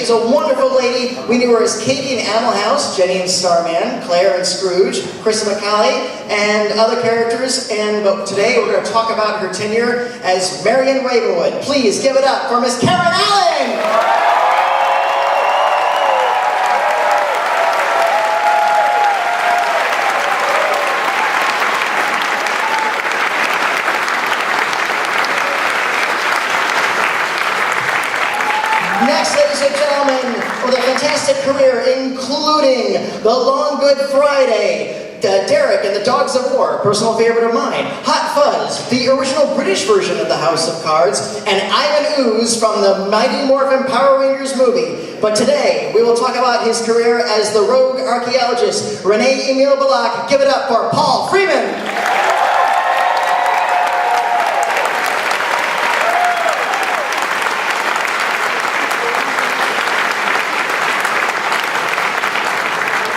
She's a wonderful lady. We knew her as Katie in Animal House, Jenny in Starman, Claire in Scrooge, Krista McCauley, and other characters. But today we're going to talk about her tenure as Marion Ravenwood. Please give it up for Miss Karen Allen! Next, ladies and gentlemen, with a fantastic career, including The Long Good Friday, Derek and the Dogs of War, personal favorite of mine, Hot Fuzz, the original British version of the House of Cards, and Ivan Ooze from the Mighty Morphin Power Rangers movie. But today, we will talk about his career as the rogue archaeologist, Rene Emile Balak. Give it up for Paul Freeman!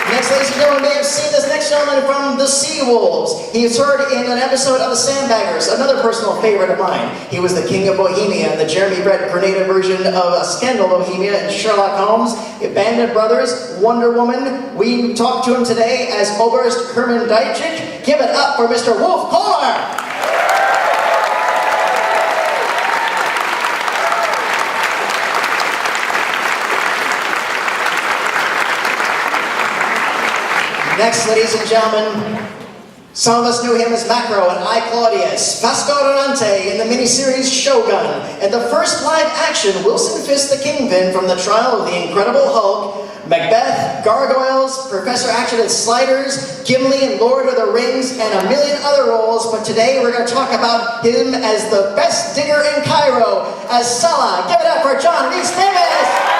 Next, ladies and gentlemen, may have seen this next gentleman from the Sea Wolves. He is heard in an episode of The Sandbaggers, another personal favorite of mine. He was the King of Bohemia in the Jeremy Brett Grenada version of A Scandal Bohemia and Sherlock Holmes, Band of Brothers, Wonder Woman. We talked to him today as Oberst Herman Deitchik. Give it up for Mr. Wolf Kahler! Next, ladies and gentlemen, some of us knew him as Macro and I, Claudius, Vasco Donante in the miniseries Shogun, and the first live-action Wilson Fisk the Kingpin from the Trial of the Incredible Hulk, Macbeth, Gargoyles, Professor Action and Sliders, Gimli and Lord of the Rings, and a million other roles. But today we're going to talk about him as the best digger in Cairo, as Salah. Give it up for John Rhys Davies!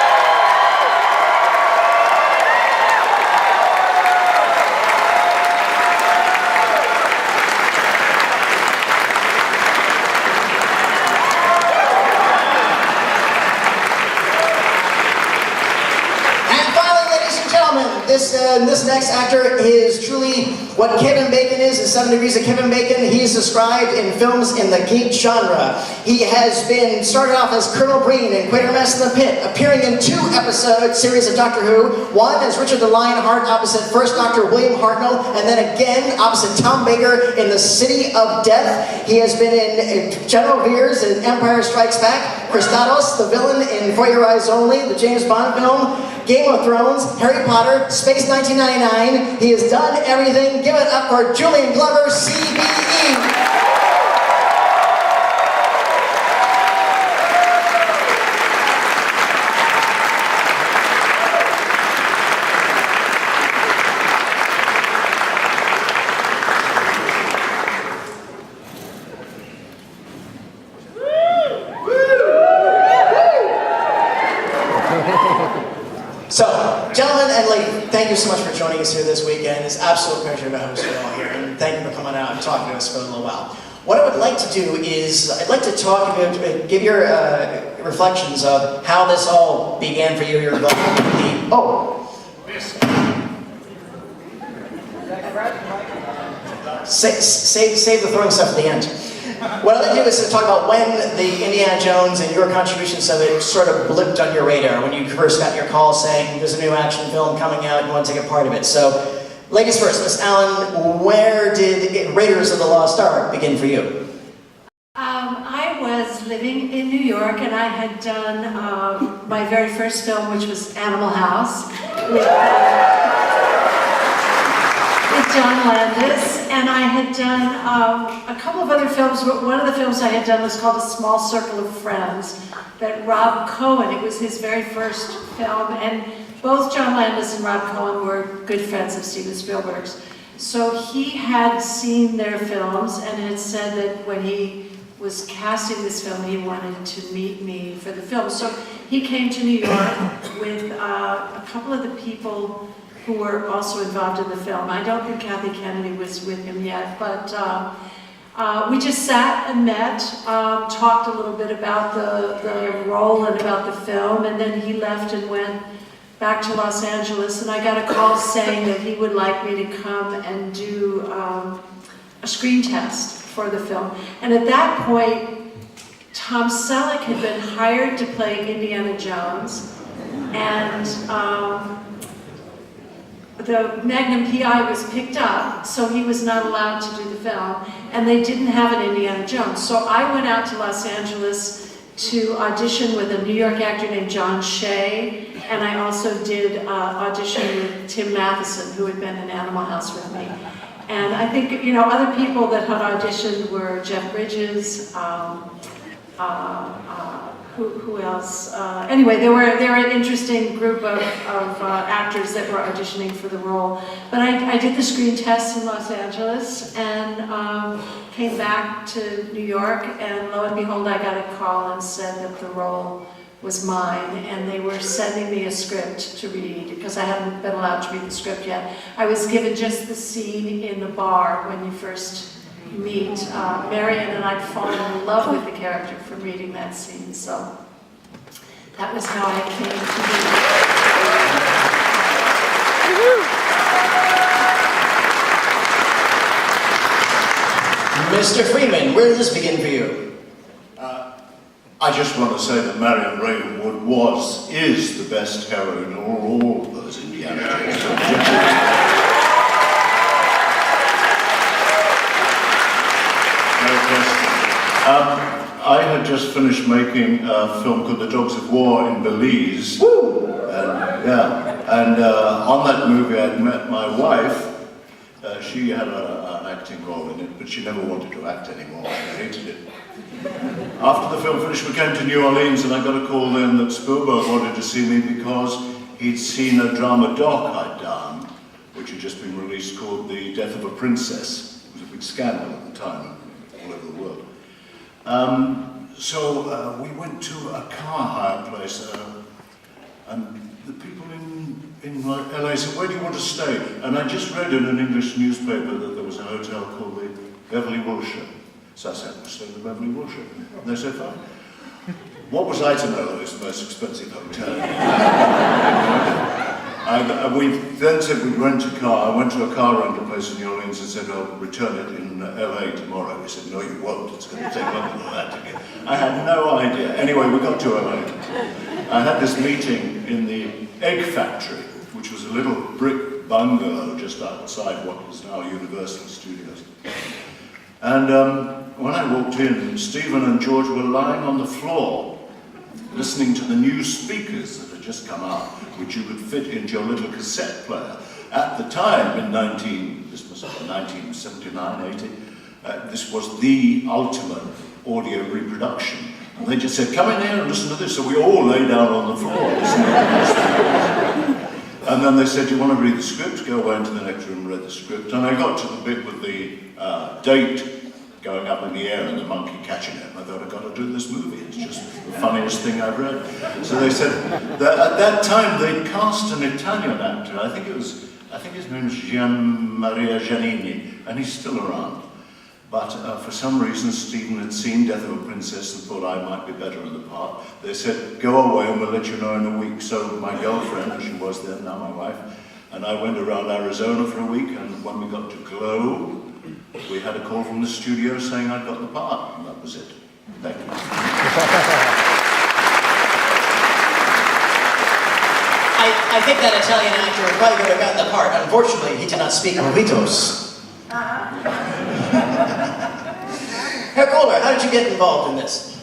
This next actor is truly what Kevin Bacon is in 7 Degrees of Kevin Bacon. He's described in films in the geek genre. He has been started off as Colonel Breen in Quatermass in the Pit, appearing in 2-episode series of Doctor Who. One as Richard the Lionheart opposite First Doctor William Hartnell, and then again opposite Tom Baker in The City of Death. He has been in General Veers in Empire Strikes Back, Christados, the villain in For Your Eyes Only, the James Bond film, Game of Thrones, Harry Potter, Space 1999. He has done everything. Give it up for Julian Glover, CBE. So, gentlemen and ladies, thank you so much for joining us here this weekend. It's an absolute pleasure to host you all here, and thank you for coming out and talking to us for a little while. What I would like to do is, I'd like to talk, give your reflections of how this all began for you, your involvement with save the throwing stuff at the end. What I'd like to do is to talk about when the Indiana Jones and your contributions of it sort of blipped on your radar, when you first got your call saying there's a new action film coming out and you want to take a part of it. So, ladies first, Miss Allen, where did Raiders of the Lost Ark begin for you? I was living in New York, and I had done my very first film, which was Animal House, with John Landis, and I had done a couple of other films. One of the films I had done was called A Small Circle of Friends, that Rob Cohen, it was his very first film, and both John Landis and Rob Cohen were good friends of Steven Spielberg's. So he had seen their films and had said that when he was casting this film, he wanted to meet me for the film. So he came to New York with a couple of the people who were also involved in the film. I don't think Kathy Kennedy was with him yet, but we just sat and met, talked a little bit about the role and about the film, and then he left and went back to Los Angeles, and I got a call saying that he would like me to come and do a screen test for the film. And at that point, Tom Selleck had been hired to play Indiana Jones, And the Magnum PI was picked up, so he was not allowed to do the film, and they didn't have an Indiana Jones. So I went out to Los Angeles to audition with a New York actor named John Shea, and I also did audition with Tim Matheson, who had been in Animal House with me. And I think, you know, other people that had auditioned were Jeff Bridges, who else? Anyway, they were an interesting group of actors that were auditioning for the role. But I did the screen test in Los Angeles and came back to New York, and lo and behold, I got a call and said that the role was mine, and they were sending me a script to read because I hadn't been allowed to read the script yet. I was given just the scene in the bar when you first meet Marion, and I'd fallen in love with the character from reading that scene, so that was how I came to be. Mr. Freeman, where did this begin for you? I just want to say that Marion Ravenwood is the best heroine of all of those Indiana Jones. I had just finished making a film called The Dogs of War in Belize. Woo! And on that movie I'd met my wife. She had an acting role in it, but she never wanted to act anymore. She hated it. After the film finished, we came to New Orleans, and I got a call then that Spielberg wanted to see me because he'd seen a drama doc I'd done, which had just been released, called The Death of a Princess. It was a big scandal at the time, all over the world. So we went to a car hire place, and the people in LA said, "Where do you want to stay?" And I just read in an English newspaper that there was a hotel called the Beverly Wilshire. So I said, "We'll stay in the Beverly Wilshire." And they said, "Fine." What was I to know that it was the most expensive hotel? We then said we'd rent a car. I went to a car rental place in New Orleans and said, "I'll return it in LA tomorrow." He said, "No, you won't. It's going to take longer than that to get." I had no idea. Anyway, we got to LA. I had this meeting in the Egg Factory, which was a little brick bungalow just outside what is now Universal Studios. And when I walked in, Stephen and George were lying on the floor, listening to the new speakers that had just come out, which you could fit into your little cassette player. At the time, in 1979, 80, this was the ultimate audio reproduction. And they just said, "Come in here and listen to this." So we all lay down on the floor listening to this. And then they said, "Do you want to read the script?" Go away into the next room and read the script. And I got to the bit with the date going up in the air and the monkey catching it. And I thought, I've got to do this movie. It's just the funniest thing I've read. So they said that at that time they'd cast an Italian actor. I think his name was Gian Maria Giannini, and he's still around. But for some reason, Stephen had seen Death of a Princess and thought I might be better in the part. They said, "Go away and we'll let you know in a week." So my girlfriend, as she was then, now my wife, and I went around Arizona for a week, and when we got to Glow, we had a call from the studio saying I'd got the part, and that was it. Thank you. I think that Italian actor probably would have gotten the part. Unfortunately, he did not speak Ritos. Herr Kahler, how did you get involved in this?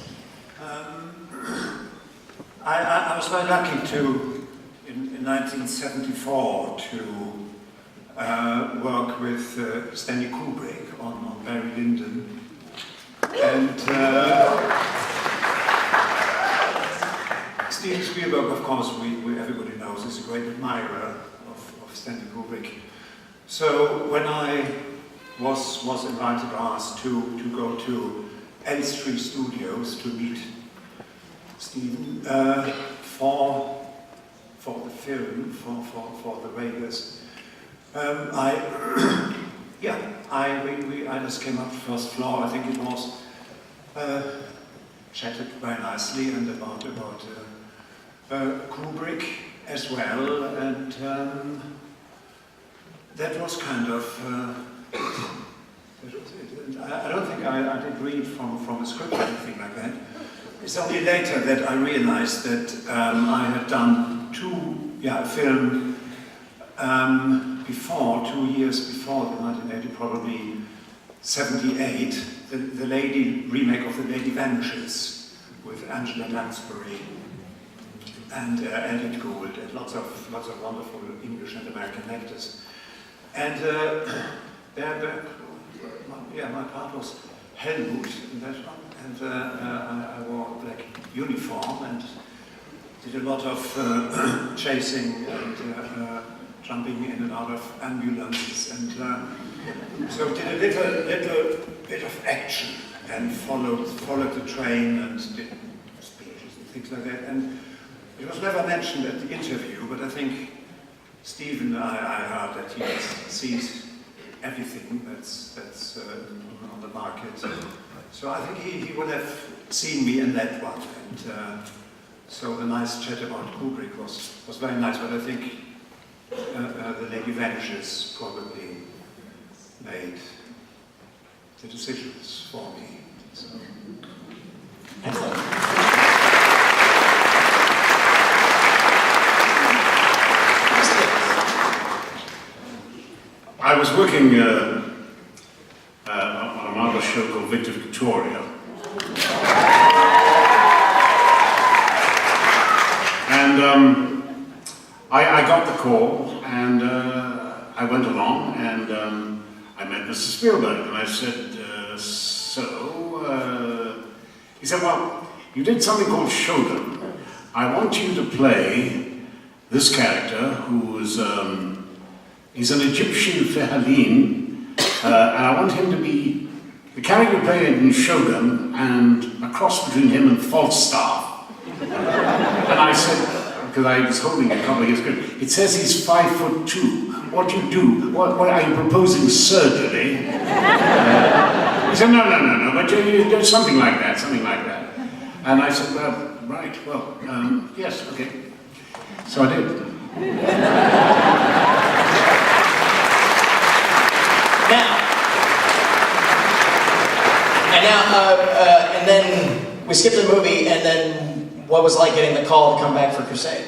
I was very lucky in 1974, to work with Stanley Kubrick on Barry Lyndon. And Steven Spielberg, of course, everybody knows, is a great admirer of Stanley Kubrick. So when I was invited or asked to go to Elstree Studios to meet Stephen for the film, for the Vegas, I just came up the first floor. I think it was chatted very nicely and about Kubrick as well, and that was kind of. I don't think I did read from a script or anything like that. It's only later that I realized that I had done a film before, 2 years before the 1980, probably 78, the lady remake of The Lady Vanishes with Angela Lansbury and Elliot Gould and lots of wonderful English and American actors. And my part was Helmut in that one, and I wore a black uniform and did a lot of chasing and jumping in and out of ambulances, and so did a little bit of action and followed the train and did speeches and things like that. And it was never mentioned at the interview, but I think Stephen, I heard that he sees everything that's on the market. So I think he would have seen me in that one. And so the nice chat about Kubrick was very nice, but I think The Lady Vanishes probably made the decisions for me. So. Excellent. I was working on a marvelous show called Victor Victoria. And I got the call, and I went along, and I met Mr. Spielberg, and I said, he said, well, you did something called Shogun. I want you to play this character who is, he's an Egyptian Fehaleen, and I want him to be the character played in Shogun and a cross between him and Falstaff. And I said, because I was holding a copy of his script, it says he's 5'2". What do you do? What are you proposing, surgery? He said, no, but you do something like that, And I said, well, right, well, yes, okay. So I did. And then we skipped the movie, and then what was it like getting the call to come back for Crusade?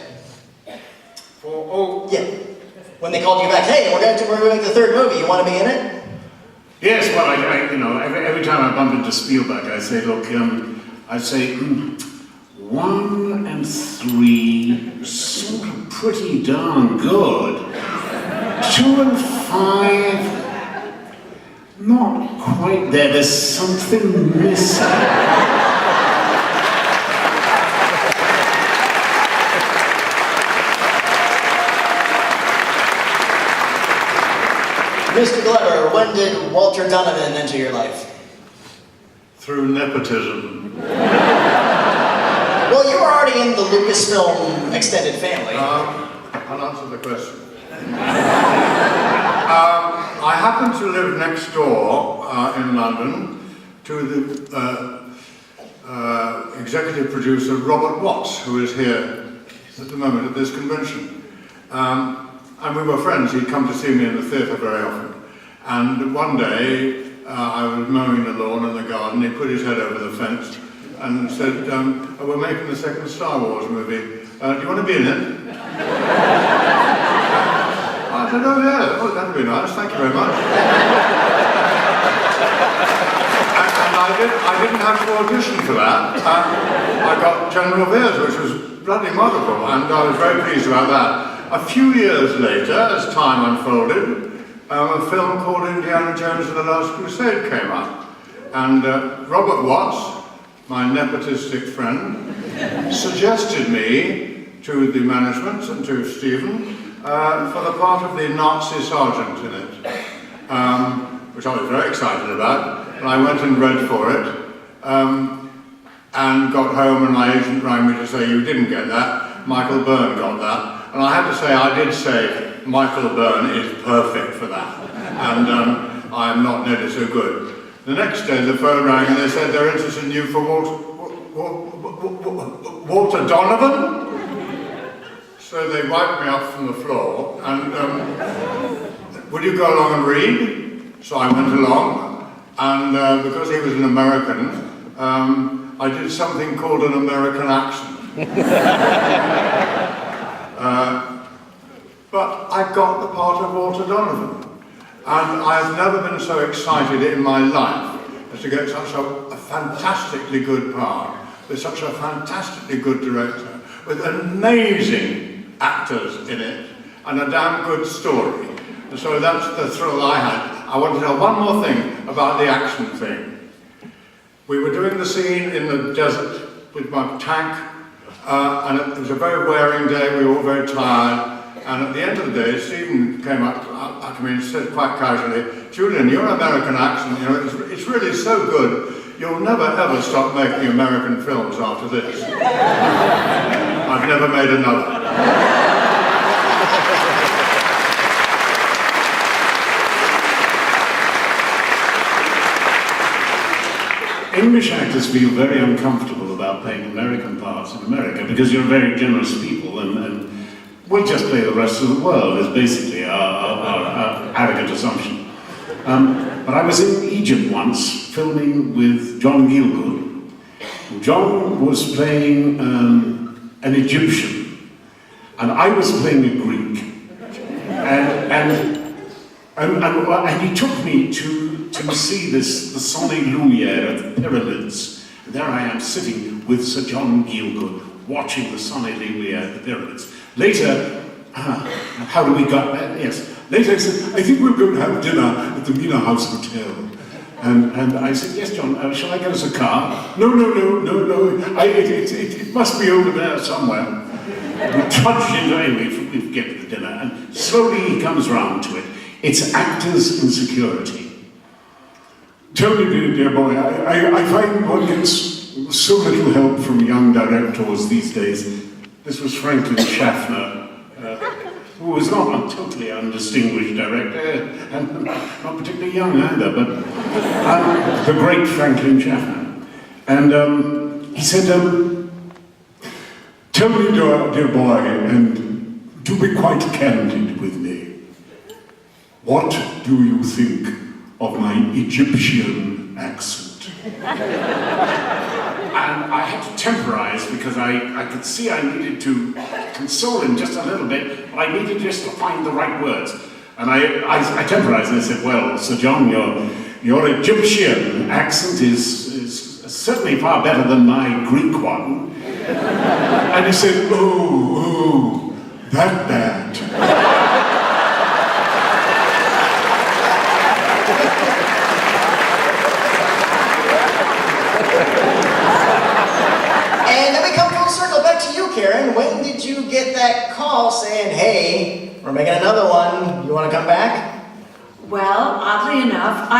Yeah. When they called you back, hey, we're going to make the third movie, you want to be in it? Yes, well, I you know, every time I bump into Spielberg, I say, look, I say, 1 and 3, sort of pretty darn good. 2 and 5, not quite there. There's something missing. Mr. Glover, when did Walter Donovan enter your life? Through nepotism. Well, you were already in the Lucasfilm extended family. I'll answer the question. I happen to live next door in London to the executive producer Robert Watts, who is here at the moment at this convention. And we were friends. He'd come to see me in the theatre very often. And one day, I was mowing the lawn in the garden. He put his head over the fence and said, we're making the second Star Wars movie. Do you want to be in it? I said, oh yeah, oh, that'd be nice, thank you very much. and I didn't have to audition for that. I got General Veers, which was bloody wonderful, and I was very pleased about that. A few years later, as time unfolded, a film called Indiana Jones and the Last Crusade came up. And Robert Watts, my nepotistic friend, suggested me to the management and to Stephen for the part of the Nazi sergeant in it, which I was very excited about. And I went and read for it, and got home, and my agent rang me to say, you didn't get that, Michael Byrne got that. And I have to say, I did say, Michael Byrne is perfect for that. And I am not nearly so good. The next day the phone rang and they said they're interested in you for Walter Donovan? So they wiped me up from the floor and, would you go along and read? So I went along, and because he was an American, I did something called an American accent. But I got the part of Walter Donovan. And I've never been so excited in my life as to get such a fantastically good part, with such a fantastically good director, with amazing actors in it, and a damn good story. And so that's the thrill I had. I want to tell one more thing about the action thing. We were doing the scene in the desert with my tank, and it was a very wearing day, we were all very tired, and at the end of the day, Stephen came up to me and said quite casually, "Julian, your American accent, you know, it's really so good, you'll never ever stop making American films after this." I've never made another. English actors feel very uncomfortable about playing American parts in America because you're very generous people and we'll just play the rest of the world is basically our arrogant assumption. But I was in Egypt once filming with John Gielgud. John was playing an Egyptian and I was playing a Greek. And he took me to see the Sonny Lumiere of the pyramids. And there I am sitting with Sir John Gielgud, watching the Sonny Lumiere of the pyramids. Later, how do we got there? Yes. Later he said, "I think we're going to have dinner at the Mina House Hotel." And I said, "Yes, John, shall I get us a car?" No, it must be over there somewhere. We trudged into it, we get to the dinner, and slowly he comes round to it. It's actors' insecurity. Tell me, dear boy, I find one gets so little help from young directors these days. This was Franklin Schaffner, who was not a totally undistinguished director, and not particularly young either, but the great Franklin Schaffner. And he said, "Tell me, dear boy, and do be quite candid with me. What do you think of my Egyptian accent?" And I had to temporize because I could see I needed to console him just a little bit, but I needed just to find the right words. And I temporized and I said, "Well, Sir John, your Egyptian accent is certainly far better than my Greek one." And he said, oh, that bad." And then we come full circle back to you, Karen. When did you get that call saying, "Hey, we're making another one, you want to come back"? Well, oddly enough,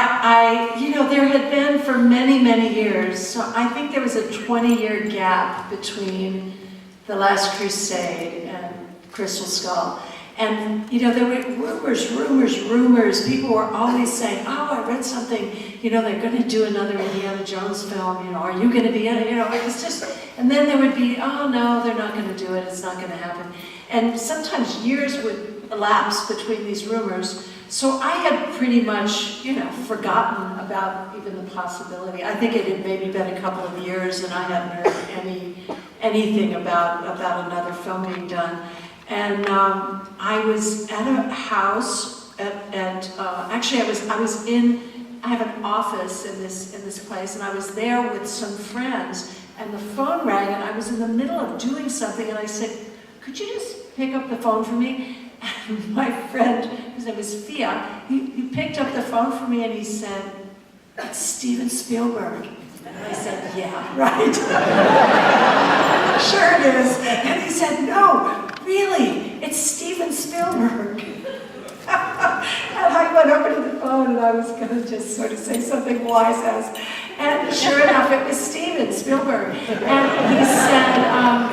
there had been for many, many years, so I think there was a 20-year gap between The Last Crusade and Crystal Skull. And, there were rumors. People were always saying, "Oh, I read something, they're going to do another Indiana Jones film, are you going to be in it?" It was just, and then there would be, "Oh, no, they're not going to do it, it's not going to happen." And sometimes years would elapse between these rumors. So I had pretty much, forgotten about even the possibility. I think it had maybe been a couple of years and I hadn't heard anything about another film being done. And I was at a house actually I have an office in this place, and I was there with some friends, and the phone rang, and I was in the middle of doing something, and I said, "Could you just pick up the phone for me?" And my friend, whose name was Fia, he picked up the phone for me, and he said, "It's Steven Spielberg." And I said, "Yeah, right." "Sure it is." And he said, "No, really, it's Steven Spielberg." And I went over to the phone and I was going to just sort of say something wise and sure enough, it was Steven Spielberg. And he said,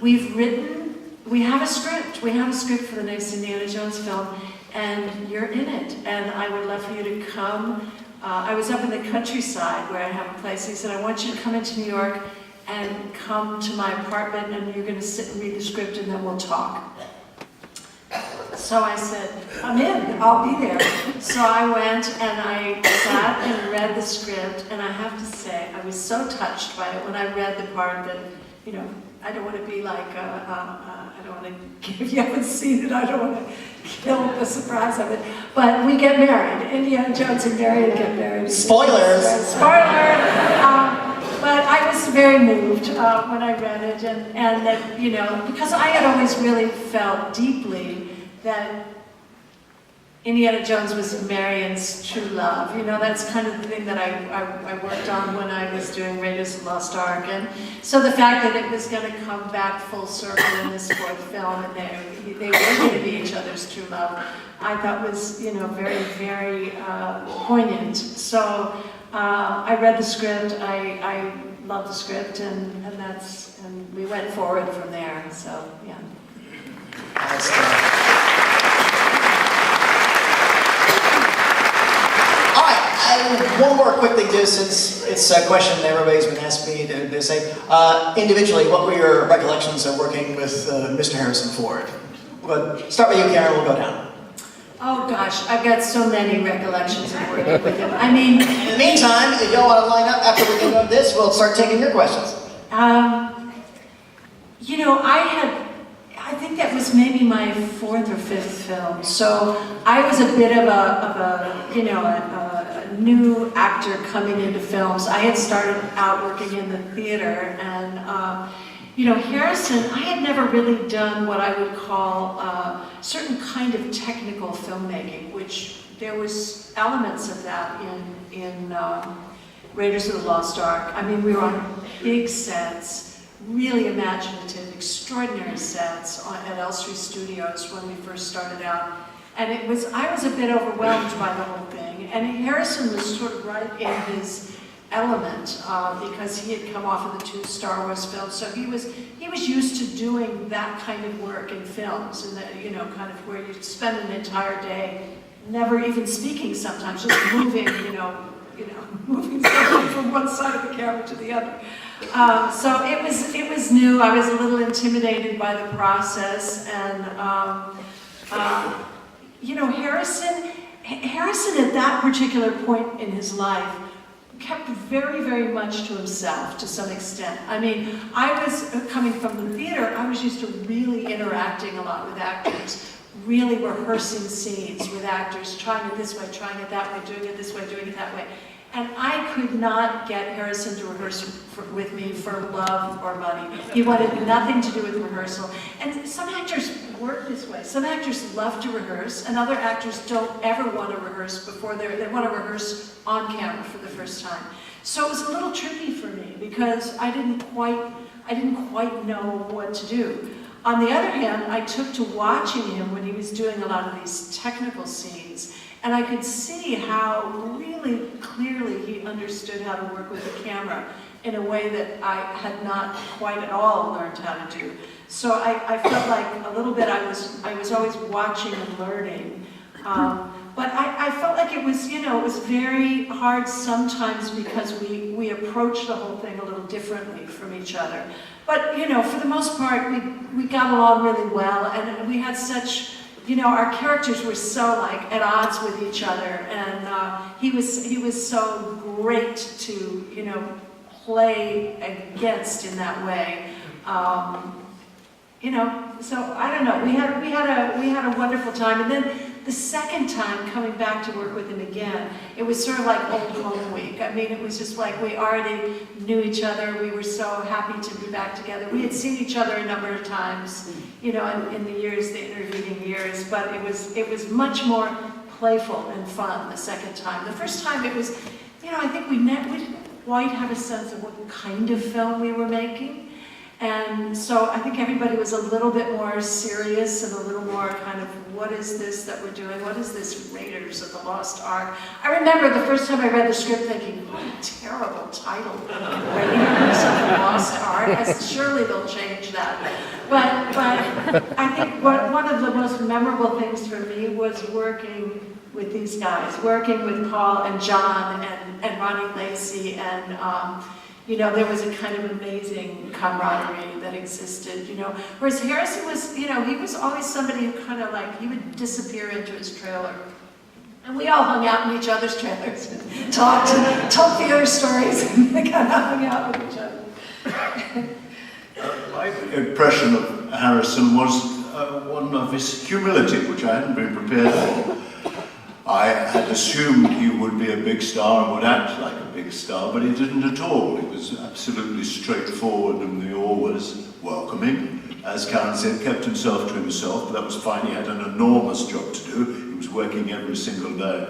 we have a script for the next Indiana Jones film, and you're in it, and I would love for you to come. I was up in the countryside where I have a place. He said, "I want you to come into New York and come to my apartment, and you're going to sit and read the script, and then we'll talk." So I said, "I'm in, I'll be there." So I went and I sat and read the script, and I have to say, I was so touched by it when I read the part that, be like, I don't want to, if you haven't seen it, I don't want to kill the surprise of it. But we get married. Indiana Jones and Marion get married. Spoilers! Spoiler! But I was very moved when I read it, and that, you know, because I had always really felt deeply that Indiana Jones was Marion's true love. You know, that's kind of the thing that I worked on when I was doing Raiders of the Lost Ark. And so the fact that it was going to come back full circle in this fourth film, and they were going to be each other's true love, I thought was, you know, very, very poignant. So I read the script, I loved the script, and we went forward from there. So yeah. One more quick thing, just since it's a question everybody's been asking me to say. Individually, what were your recollections of working with Mr. Harrison Ford? We'll start with you, Karen, we'll go down. Oh gosh, I've got so many recollections of working with him. I mean... In the meantime, if y'all want to line up after we do this, we'll start taking your questions. You know, I think that was maybe my fourth or fifth film. So I was a bit of a you know, a new actor coming into films. I had started out working in the theater, and you know, Harrison, I had never really done what I would call a certain kind of technical filmmaking, which there was elements of that in Raiders of the Lost Ark. I mean, we were on big sets, really imaginative, extraordinary sets at Elstree Studios when we first started out. And I was a bit overwhelmed by the whole thing. And Harrison was sort of right in his element because he had come off of the 2 Star Wars films. So he was used to doing that kind of work in films, and that, you know, kind of where you spend an entire day never even speaking sometimes, just moving, moving from one side of the camera to the other. So it was new. I was a little intimidated by the process, and you know, Harrison at that particular point in his life kept very, very much to himself to some extent. I mean, I was coming from the theater, I was used to really interacting a lot with actors, really rehearsing scenes with actors, trying it this way, trying it that way, doing it this way, doing it that way. And I could not get Harrison to rehearse with me for love or money. He wanted nothing to do with rehearsal. And some actors work this way. Some actors love to rehearse, and other actors don't ever want to rehearse before they want to rehearse on camera for the first time. So it was a little tricky for me because I didn't quite know what to do. On the other hand, I took to watching him when he was doing a lot of these technical scenes, and I could see how really clearly he understood how to work with the camera in a way that I had not quite at all learned how to do. So I felt like a little bit I was always watching and learning. But I felt like it was, you know, it was very hard sometimes because we approached the whole thing a little differently from each other. But, you know, for the most part, we got along really well, and we had such, you know, our characters were so like at odds with each other, and he was so great to, you know, play against in that way. You know, so I don't know. We had a wonderful time, and then the second time coming back to work with him again, it was sort of like old home week. I mean, it was just like we already knew each other. We were so happy to be back together. We had seen each other a number of times, you know, in the intervening years, but it was much more playful and fun the second time. The first time it was, you know, I think we didn't quite have a sense of what kind of film we were making. And so I think everybody was a little bit more serious and a little more kind of, what is this that we're doing? What is this Raiders of the Lost Ark? I remember the first time I read the script thinking, what a terrible title, Raiders of the Lost Ark. Surely they'll change that. But I think one of the most memorable things for me was working with these guys, working with Paul and John and Ronnie Lacey, and you know, there was a kind of amazing camaraderie that existed, you know. Whereas Harrison was, you know, he was always somebody who kind of like, he would disappear into his trailer. And we all hung out in each other's trailers and talked and told theater stories and kind of hung out with each other. My impression of Harrison was one of his humility, which I hadn't been prepared for. I had assumed he would be a big star and would act like a big star, but he didn't at all. He was absolutely straightforward and he always welcoming. As Karen said, kept himself to himself, but that was fine. He had an enormous job to do. He was working every single day.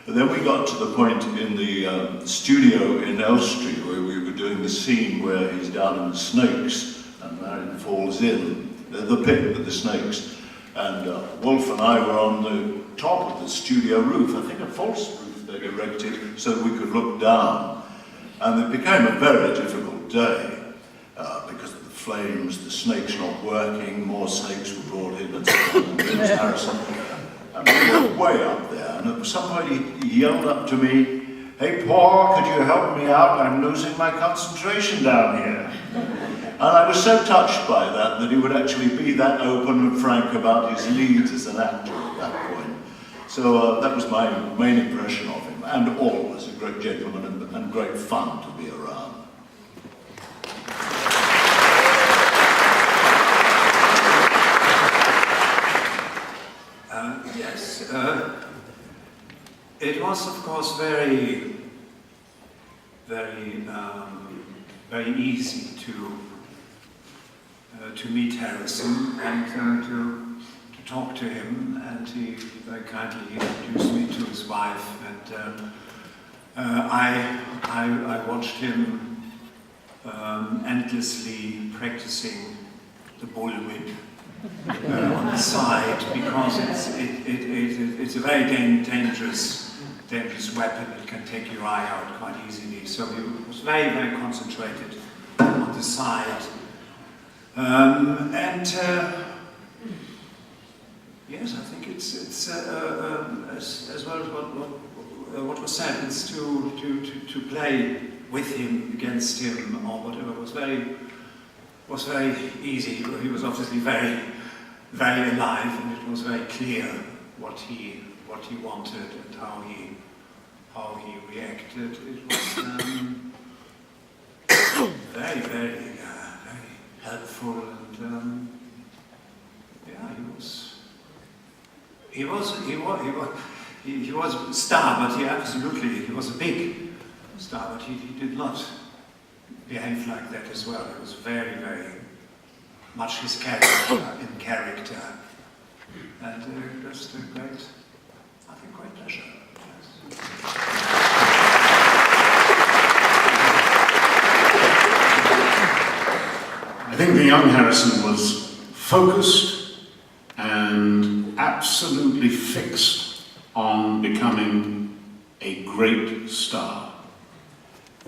But then we got to the point in the studio in Elstree where we were doing the scene where he's down in the snakes and Marion falls in, the pit with the snakes. And Wolf and I were on the top of the studio roof, I think a false roof they'd erected so that we could look down. And it became a very difficult day because of the flames, the snakes not working, more snakes were brought in and so on, and James Harrison. And we were way up there, and somebody yelled up to me, "Hey Paul, could you help me out? I'm losing my concentration down here." And I was so touched by that he would actually be that open and frank about his needs as an actor at that point. So that was my main impression of him, and always a great gentleman and great fun to be around. Yes, it was of course very easy to meet Harrison and to talk to him, and he very kindly introduced me to his wife, and I watched him endlessly practicing the bullwhip on the side, because it's a very dangerous weapon. It can take your eye out quite easily. So he was very concentrated on the side. Yes, I think it's as well as what was said. It's to play with him, against him, or whatever was very easy. He was obviously very alive, and it was very clear what he wanted and how he reacted. It was very helpful, and yeah, he was a star, but he was a big star, but he did not behave like that as well. It was very much his character, and just a great pleasure. Yes. I think the young Harrison was focused and absolutely fixed on becoming a great star.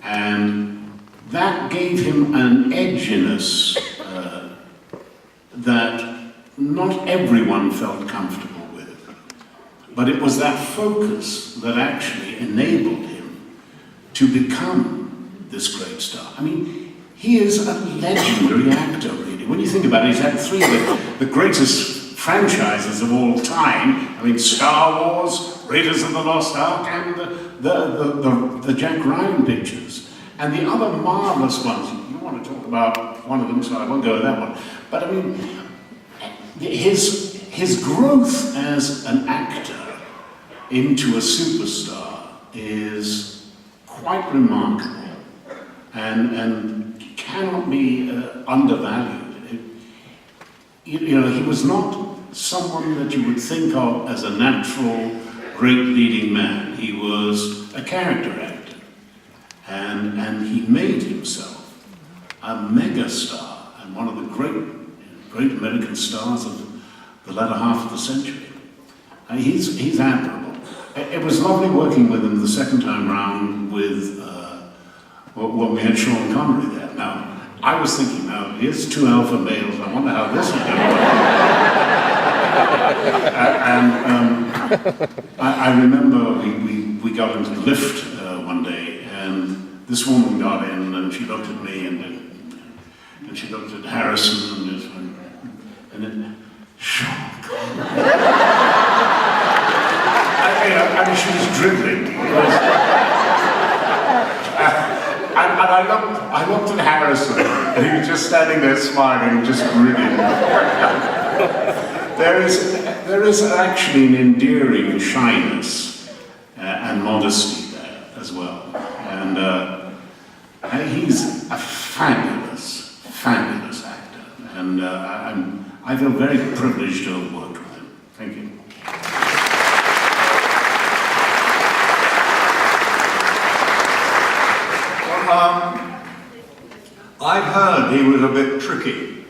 And that gave him an edginess that not everyone felt comfortable with. But it was that focus that actually enabled him to become this great star. I mean, he is a legendary actor, really. When you think about it, he's had three of the greatest franchises of all time. I mean, Star Wars, Raiders of the Lost Ark, and the Jack Ryan pictures. And the other marvelous ones, you want to talk about one of them, so I won't go with that one. But I mean, his growth as an actor into a superstar is quite remarkable and cannot be undervalued. You know, he was not someone that you would think of as a natural, great leading man. He was a character actor, and he made himself a megastar and one of the great American stars of the latter half of the century. He's admirable. It was lovely working with him the second time round with when we had Sean Connery there. Now, I was thinking, now, here's two alpha males, I wonder how this is going to work. I remember we got into the lift one day, and this woman got in, and she looked at me, and she looked at Harrison, and then, Sean Connery. I mean, she was dribbling. And I looked at Harrison, and he was just standing there smiling, just grinning. There is actually an endearing shyness and modesty there as well. And he's a fabulous, fabulous actor. And I feel very privileged to have worked with him. Thank you. I'd heard he was a bit tricky,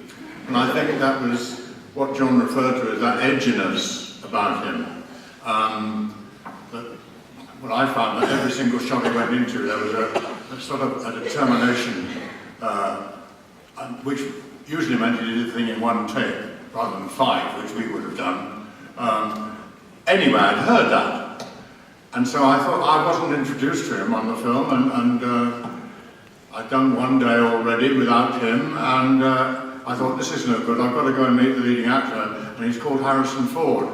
and I think that was what John referred to as that edginess about him. But I found that every single shot he went into, there was a sort of a determination, which usually meant he did the thing in one take, rather than 5, which we would have done. Anyway, I'd heard that, and so I thought I wasn't introduced to him on the film, and I'd done one day already without him, and I thought, this is no good, I've got to go and meet the leading actor, and he's called Harrison Ford.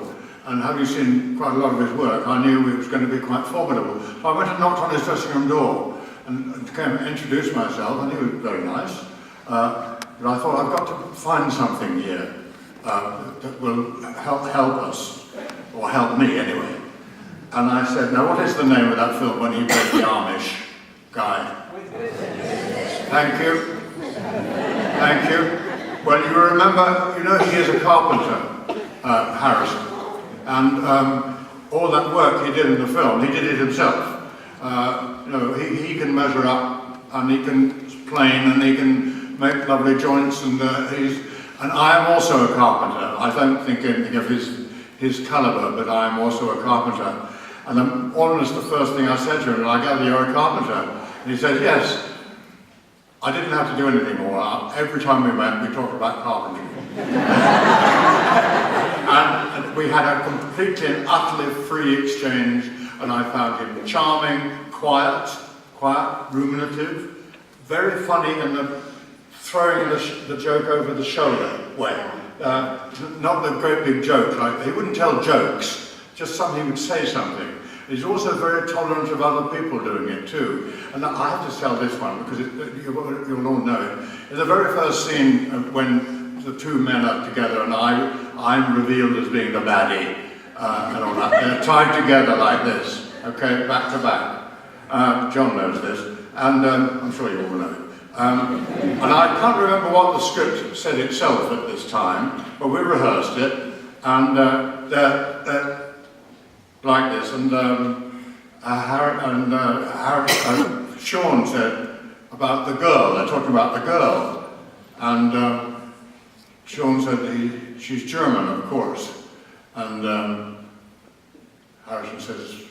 And having seen quite a lot of his work, I knew it was going to be quite formidable. So I went and knocked on his dressing room door and came and introduced myself, and he was very nice. But I thought, I've got to find something here that will help us, or help me anyway. And I said, now what is the name of that film when he played the Amish guy? Thank you. Thank you. Well, you remember, you know, he is a carpenter, Harrison. And all that work he did in the film, he did it himself. You know, he can measure up, and he can plane, and he can make lovely joints, and I am also a carpenter. I don't think anything of his caliber, but I am also a carpenter. And almost the first thing I said to him, I gather you're a carpenter. And he said, yes. I didn't have to do anything more. Every time we met, we talked about carpentry. And we had a completely and utterly free exchange, and I found him charming, quiet, ruminative, very funny in the throwing the joke over the shoulder way. Not the great big joke, like he wouldn't tell jokes, just something he would say something. He's also very tolerant of other people doing it too. And I have to tell this one because you'll all know it. In the very first scene when the two men are together and I'm revealed as being the baddie and all that, they're tied together like this, okay, back to back. John knows this, and I'm sure you all know it. And I can't remember what the script said itself at this time, but we rehearsed it, and they're like this, and Sean said about the girl, they're talking about the girl, and Sean said she's German, of course, and Harrison says,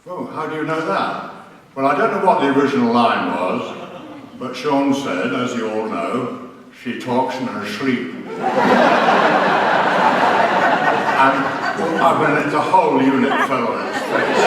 oh, how do you know that? Well, I don't know what the original line was, but Sean said, as you all know, she talks in her sleep. I mean, the whole unit fell on its face.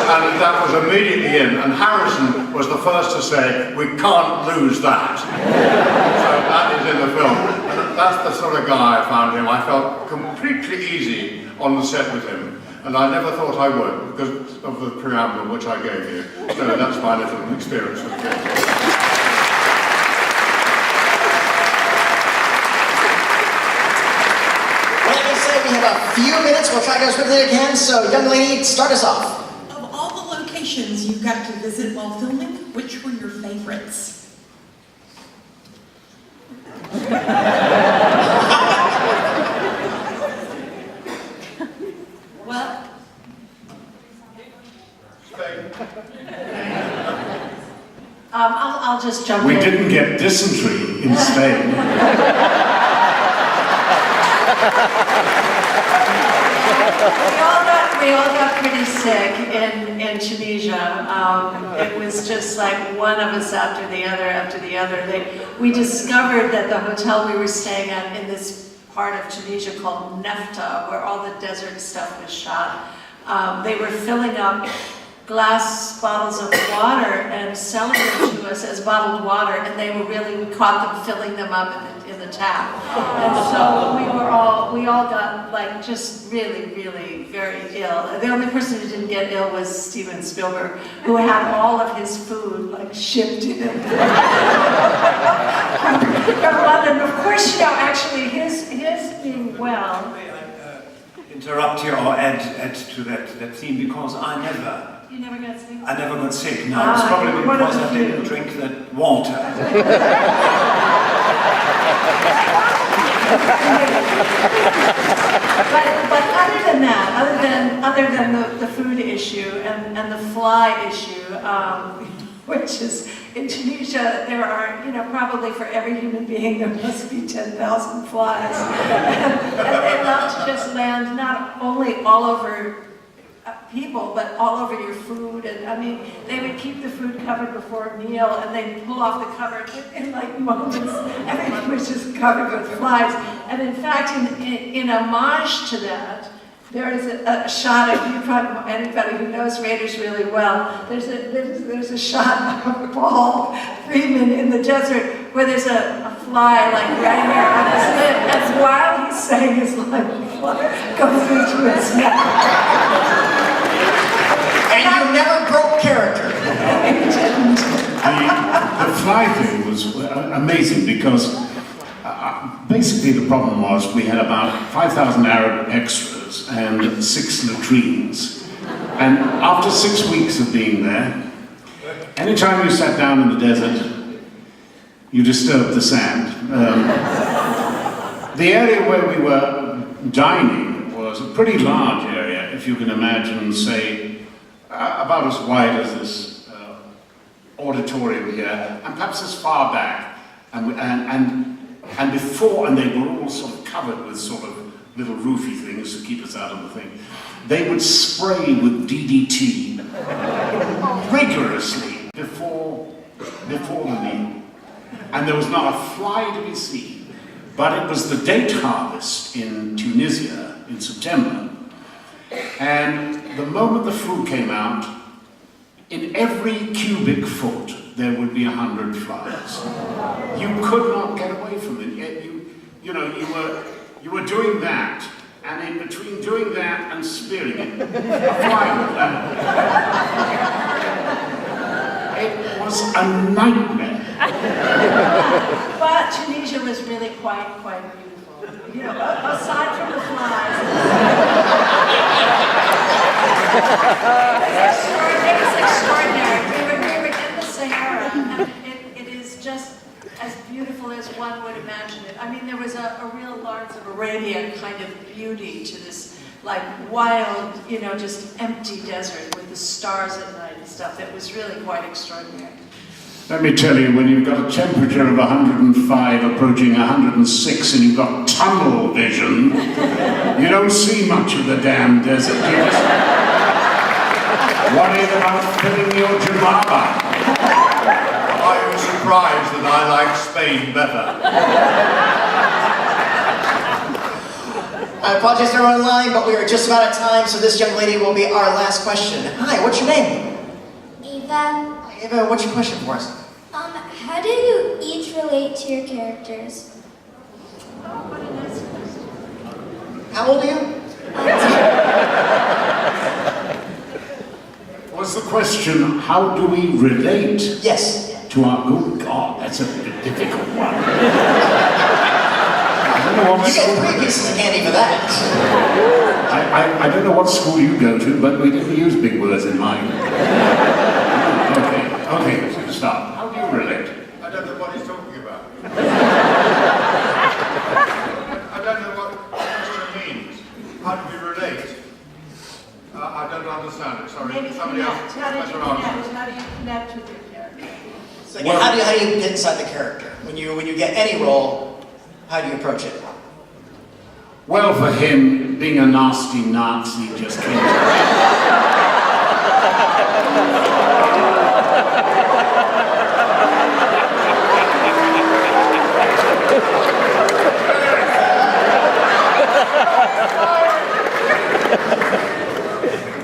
And that was immediately in, and Harrison was the first to say, we can't lose that. So that is in the film. And that's the sort of guy I found him. I felt completely easy on the set with him, and I never thought I would, because of the preamble which I gave you. So that's my little experience with him. We have a few minutes. We'll try to go swiftly again. So, young lady, start us off. Of all the locations you got to visit while filming, which were your favorites? Well, I'll just jump We in. didn't get dysentery in Spain. We all got pretty sick in Tunisia. It was just like one of us after the other. We discovered that the hotel we were staying at in this part of Tunisia called Nefta, where all the desert stuff was shot, they were filling up glass bottles of water and selling them to us as bottled water, and we caught them filling them up in from the tap. And so we all got like just really, really very ill. The only person who didn't get ill was Steven Spielberg, who had all of his food like shipped in from London. Of course, you know, actually his being well. May I interrupt you or add to that theme, because You never got sick? I never got sick. No, it's probably because I didn't drink that water. But other than that, other than the food issue and the fly issue, which is in Tunisia, there are, you know, probably for every human being there must be 10,000 flies, and they love to just land not only all over people, but all over your food. And I mean, they would keep the food covered before a meal, and they'd pull off the cover in like moments. Everything was just covered with flies. And in fact, in homage to that, there is a shot of, you probably, anybody who knows Raiders really well, there's a shot of Paul Freeman in the desert where there's a fly like right here on his lip, and while he's saying his line, the fly goes into his mouth. And you never broke character. The fly thing was amazing because basically the problem was we had about 5,000 Arab extras and 6 latrines. And after 6 weeks of being there, anytime you sat down in the desert, you disturbed the sand. The area where we were dining was a pretty large area, if you can imagine, say, about as wide as this auditorium here, and perhaps as far back. And before, and they were all sort of covered with sort of little roofy things to keep us out of the thing. They would spray with DDT rigorously before the meal. And there was not a fly to be seen. But it was the date harvest in Tunisia in September. And the moment the fruit came out, in every cubic foot there would be 100 flies. You could not get away from it. You were doing that, and in between doing that and spearing it, a fly would land. It was a nightmare. But Tunisia was really quite beautiful. You know, aside from the flies. It was extraordinary. We were in the Sahara, and it is just as beautiful as one would imagine it. I mean, there was a real Lawrence of Arabia kind of beauty to this, like, wild, you know, just empty desert with the stars at night and stuff. That was really quite extraordinary. Let me tell you, when you've got a temperature of 105 approaching 106 and you've got tunnel vision, you don't see much of the damn desert. You just worried about filling your jababa. I was surprised that I like Spain better. I apologize to everyone online, but we are just about at time, so this young lady will be our last question. Hi, what's your name? Eva, Eva, what's your question for us? how do you each relate to your characters? How old are you? Was the question, how do we relate Yes. to our... Oh, God, that's a difficult one. I don't know what You school... get 3 pieces of candy for that. I don't know what school you go to, but we didn't use big words in mine. Okay, so start. How do you relate? I don't know what he's talking about. I don't know what the question means. How do we relate? I don't understand it, sorry. Maybe Somebody else. how do you connect with your character? So again, how do you get inside the character? When you get any role, how do you approach it? Well, for him, being a nasty Nazi just came to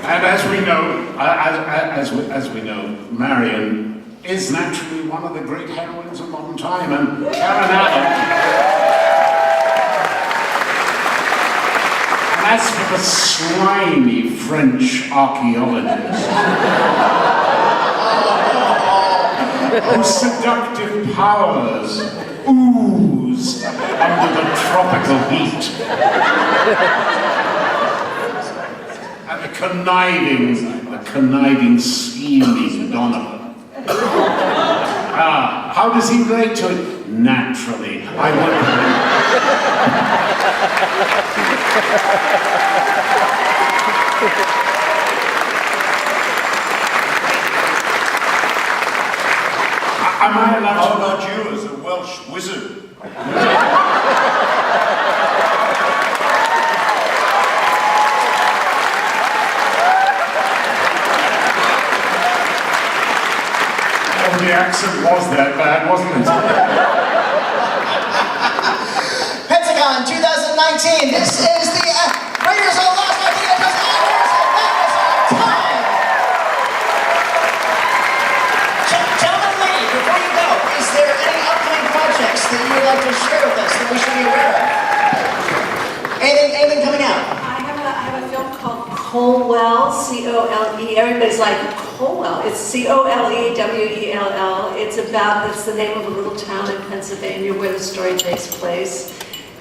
And as we know, Marion is naturally one of the great heroines of modern time, and Karen Allen as for the slimy French archaeologist, whose seductive powers ooze under the tropical heat, and the conniving, scheming Donovan. How does he relate to it? Naturally, I wonder. Am I allowed How about you as a Welsh wizard? Oh, the accent was that bad, wasn't it? Pensacon 2019. This is the Raiders of the Lost Ark Actors and Time. Gentlemen, lady, before you go, is there any upcoming projects that you would like to share with us that we should be aware of? Anything coming out? I have a film called Colwell, C-O-L-E. Everybody's like, Colwell. It's C-O-L-E-W-E-L-L. It's the name of a little town in Pennsylvania where the story takes place.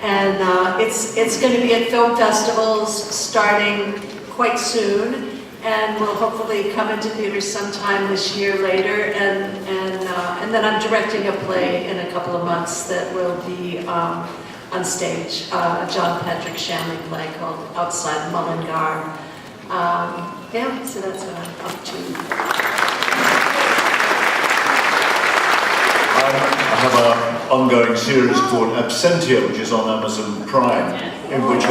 And it's going to be at film festivals starting quite soon. And will hopefully come into theaters sometime this year later. And then I'm directing a play in a couple of months that will be on stage, a John Patrick Shanley play called Outside Mullingar. Yeah, so that's what I'm up to. I have an ongoing series called Absentia, which is on Amazon Prime, in which I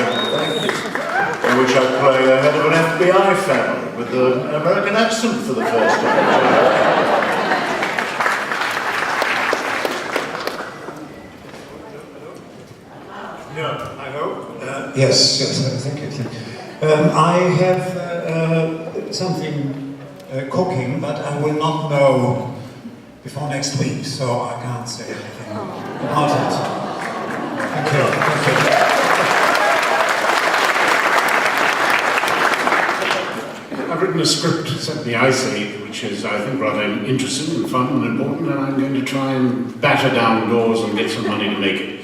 play a head of an FBI family with an American accent for the first time. Yeah, I hope. Yes, thank you. I have something cooking, but I will not know before next week, so I can't say anything about it. Thank you. I've written a script, Set the Ice Age, which is, I think, rather interesting and fun and important, and I'm going to try and batter down doors and get some money to make it.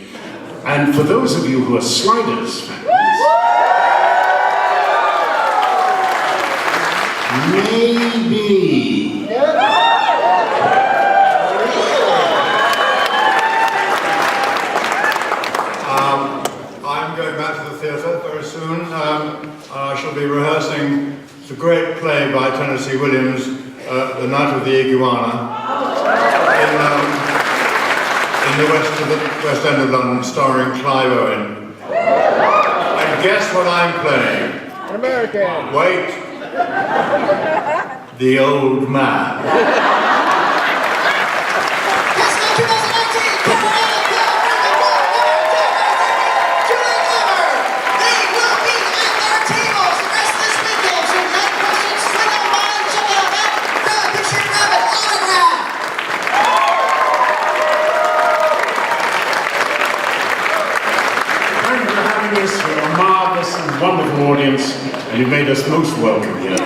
And for those of you who are Sliders fans, maybe. I'm going back to the theatre very soon. I shall be rehearsing the great play by Tennessee Williams, The Night of the Iguana, in the West End of London, starring Clive Owen. And guess what I'm playing? An American. Wait. The old man. You're a marvellous and wonderful audience, and you've made us most welcome here.